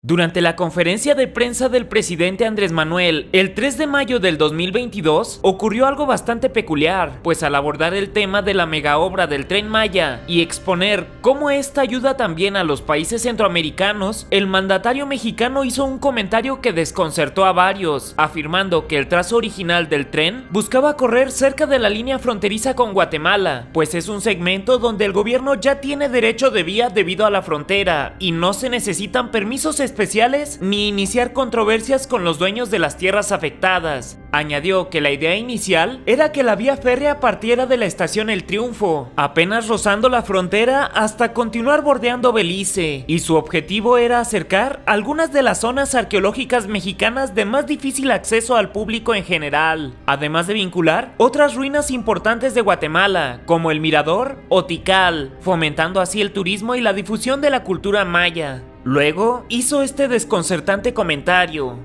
Durante la conferencia de prensa del presidente Andrés Manuel, el 3 de mayo del 2022, ocurrió algo bastante peculiar, pues al abordar el tema de la mega obra del Tren Maya y exponer cómo esta ayuda también a los países centroamericanos, el mandatario mexicano hizo un comentario que desconcertó a varios, afirmando que el trazo original del tren buscaba correr cerca de la línea fronteriza con Guatemala, pues es un segmento donde el gobierno ya tiene derecho de vía debido a la frontera y no se necesitan permisos especiales ni iniciar controversias con los dueños de las tierras afectadas. Añadió que la idea inicial era que la vía férrea partiera de la estación El Triunfo, apenas rozando la frontera hasta continuar bordeando Belice, y su objetivo era acercar algunas de las zonas arqueológicas mexicanas de más difícil acceso al público en general, además de vincular otras ruinas importantes de Guatemala, como el Mirador o Tikal, fomentando así el turismo y la difusión de la cultura maya. Luego hizo este desconcertante comentario.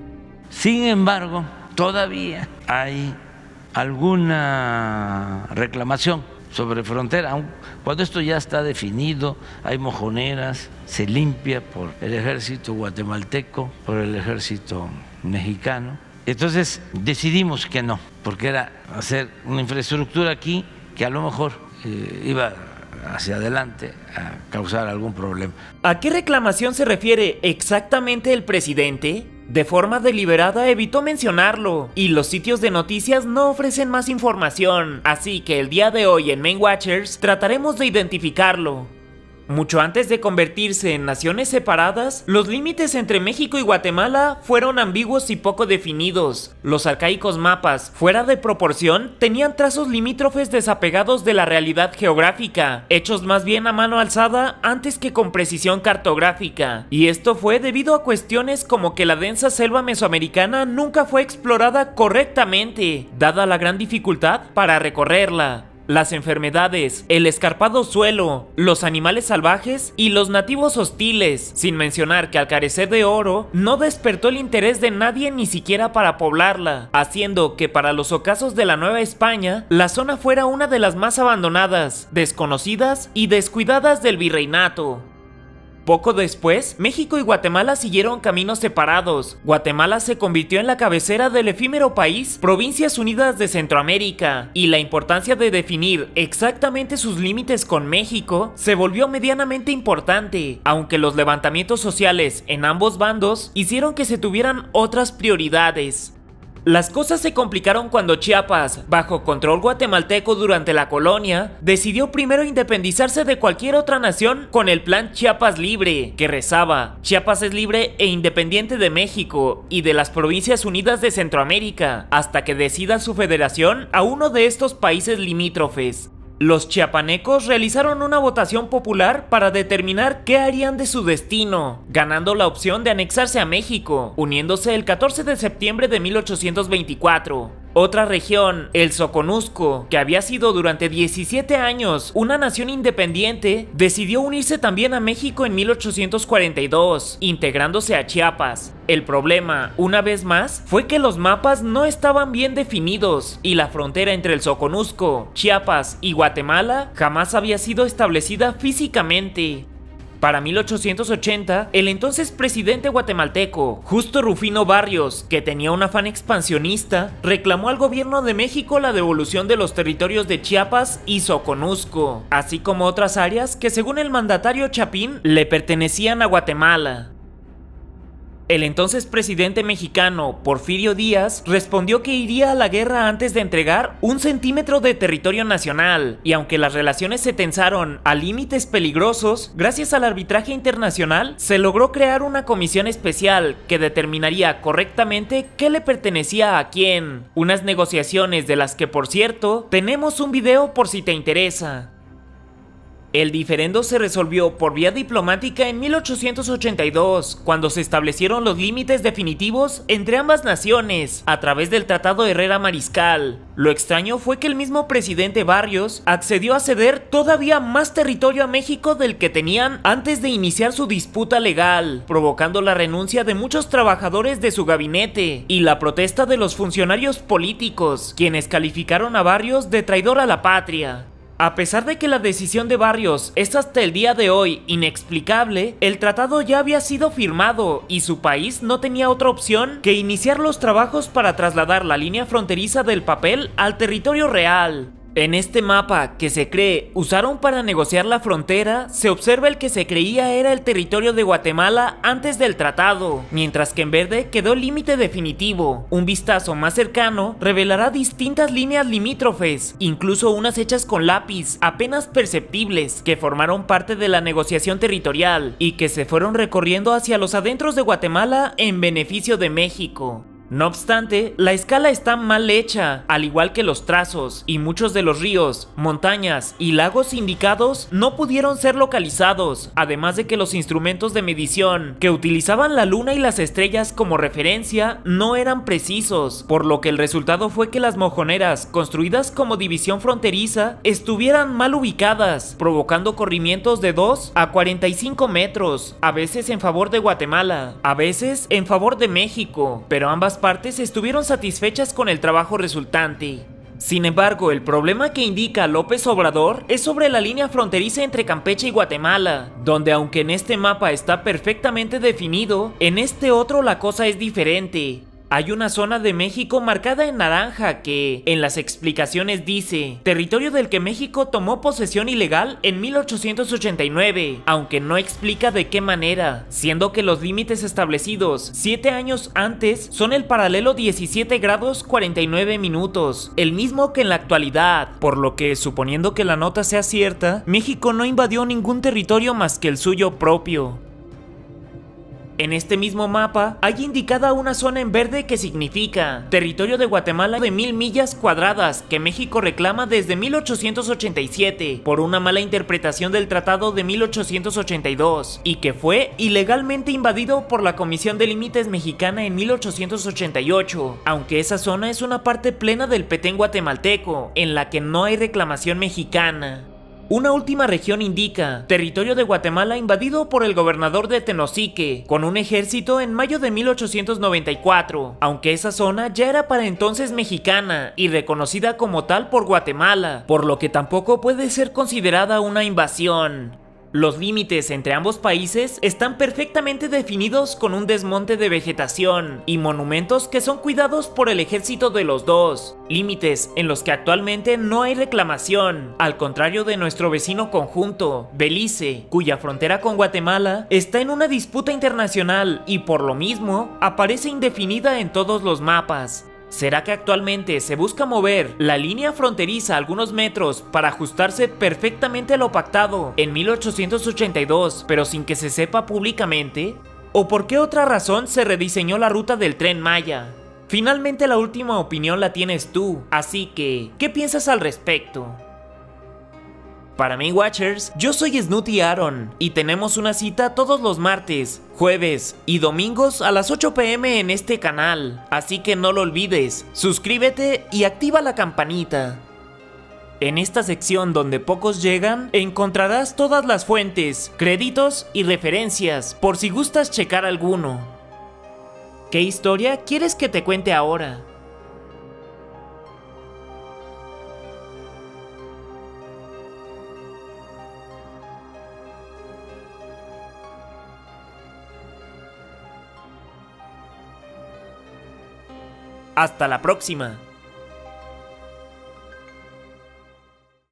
Sin embargo, todavía hay alguna reclamación sobre frontera, aun cuando esto ya está definido, hay mojoneras, se limpia por el ejército guatemalteco, por el ejército mexicano. Entonces decidimos que no, porque era hacer una infraestructura aquí que a lo mejor iba hacia adelante a causar algún problema. ¿A qué reclamación se refiere exactamente el presidente? De forma deliberada evitó mencionarlo, y los sitios de noticias no ofrecen más información, así que el día de hoy en Main Watchers trataremos de identificarlo. Mucho antes de convertirse en naciones separadas, los límites entre México y Guatemala fueron ambiguos y poco definidos. Los arcaicos mapas, fuera de proporción, tenían trazos limítrofes desapegados de la realidad geográfica, hechos más bien a mano alzada antes que con precisión cartográfica. Y esto fue debido a cuestiones como que la densa selva mesoamericana nunca fue explorada correctamente, dada la gran dificultad para recorrerla. Las enfermedades, el escarpado suelo, los animales salvajes y los nativos hostiles, sin mencionar que al carecer de oro, no despertó el interés de nadie ni siquiera para poblarla, haciendo que para los ocasos de la Nueva España, la zona fuera una de las más abandonadas, desconocidas y descuidadas del virreinato. Poco después, México y Guatemala siguieron caminos separados. Guatemala se convirtió en la cabecera del efímero país Provincias Unidas de Centroamérica, y la importancia de definir exactamente sus límites con México se volvió medianamente importante, aunque los levantamientos sociales en ambos bandos hicieron que se tuvieran otras prioridades. Las cosas se complicaron cuando Chiapas, bajo control guatemalteco durante la colonia, decidió primero independizarse de cualquier otra nación con el plan Chiapas Libre, que rezaba: Chiapas es libre e independiente de México y de las Provincias Unidas de Centroamérica, hasta que decida su federación a uno de estos países limítrofes. Los chiapanecos realizaron una votación popular para determinar qué harían de su destino, ganando la opción de anexarse a México, uniéndose el 14 de septiembre de 1824. Otra región, el Soconusco, que había sido durante 17 años una nación independiente, decidió unirse también a México en 1842, integrándose a Chiapas. El problema, una vez más, fue que los mapas no estaban bien definidos y la frontera entre el Soconusco, Chiapas y Guatemala jamás había sido establecida físicamente. Para 1880, el entonces presidente guatemalteco, Justo Rufino Barrios, que tenía un afán expansionista, reclamó al gobierno de México la devolución de los territorios de Chiapas y Soconusco, así como otras áreas que según el mandatario Chapín le pertenecían a Guatemala. El entonces presidente mexicano, Porfirio Díaz, respondió que iría a la guerra antes de entregar un centímetro de territorio nacional, y aunque las relaciones se tensaron a límites peligrosos, gracias al arbitraje internacional, se logró crear una comisión especial que determinaría correctamente qué le pertenecía a quién. Unas negociaciones de las que, por cierto, tenemos un video por si te interesa. El diferendo se resolvió por vía diplomática en 1882, cuando se establecieron los límites definitivos entre ambas naciones, a través del Tratado Herrera-Mariscal. Lo extraño fue que el mismo presidente Barrios accedió a ceder todavía más territorio a México del que tenían antes de iniciar su disputa legal, provocando la renuncia de muchos trabajadores de su gabinete y la protesta de los funcionarios políticos, quienes calificaron a Barrios de traidor a la patria. A pesar de que la decisión de Barrios es hasta el día de hoy inexplicable, el tratado ya había sido firmado y su país no tenía otra opción que iniciar los trabajos para trasladar la línea fronteriza del papel al territorio real. En este mapa, que se cree usaron para negociar la frontera, se observa el que se creía era el territorio de Guatemala antes del tratado, mientras que en verde quedó el límite definitivo. Un vistazo más cercano revelará distintas líneas limítrofes, incluso unas hechas con lápiz, apenas perceptibles, que formaron parte de la negociación territorial y que se fueron recorriendo hacia los adentros de Guatemala en beneficio de México. No obstante, la escala está mal hecha, al igual que los trazos, y muchos de los ríos, montañas y lagos indicados no pudieron ser localizados, además de que los instrumentos de medición que utilizaban la luna y las estrellas como referencia no eran precisos, por lo que el resultado fue que las mojoneras construidas como división fronteriza estuvieran mal ubicadas, provocando corrimientos de 2 a 45 metros, a veces en favor de Guatemala, a veces en favor de México, pero ambas partes estuvieron satisfechas con el trabajo resultante. Sin embargo, el problema que indica López Obrador es sobre la línea fronteriza entre Campeche y Guatemala, donde aunque en este mapa está perfectamente definido, en este otro la cosa es diferente. Hay una zona de México marcada en naranja que, en las explicaciones dice, territorio del que México tomó posesión ilegal en 1889, aunque no explica de qué manera, siendo que los límites establecidos 7 años antes son el paralelo 17 grados 49 minutos, el mismo que en la actualidad, por lo que, suponiendo que la nota sea cierta, México no invadió ningún territorio más que el suyo propio. En este mismo mapa hay indicada una zona en verde que significa territorio de Guatemala de 1000 millas cuadradas que México reclama desde 1887 por una mala interpretación del tratado de 1882 y que fue ilegalmente invadido por la Comisión de Límites Mexicana en 1888, aunque esa zona es una parte plena del Petén guatemalteco en la que no hay reclamación mexicana. Una última región indica territorio de Guatemala invadido por el gobernador de Tenosique con un ejército en mayo de 1894, aunque esa zona ya era para entonces mexicana y reconocida como tal por Guatemala, por lo que tampoco puede ser considerada una invasión. Los límites entre ambos países están perfectamente definidos con un desmonte de vegetación y monumentos que son cuidados por el ejército de los dos, límites en los que actualmente no hay reclamación, al contrario de nuestro vecino conjunto, Belice, cuya frontera con Guatemala está en una disputa internacional y por lo mismo aparece indefinida en todos los mapas. ¿Será que actualmente se busca mover la línea fronteriza algunos metros para ajustarse perfectamente a lo pactado en 1882, pero sin que se sepa públicamente? ¿O por qué otra razón se rediseñó la ruta del Tren Maya? Finalmente la última opinión la tienes tú, así que, ¿qué piensas al respecto? Para mí, Watchers, yo soy Snooty Aaron y tenemos una cita todos los martes, jueves y domingos a las 8 p.m. en este canal, así que no lo olvides, suscríbete y activa la campanita. En esta sección donde pocos llegan, encontrarás todas las fuentes, créditos y referencias, por si gustas checar alguno. ¿Qué historia quieres que te cuente ahora? Hasta la próxima.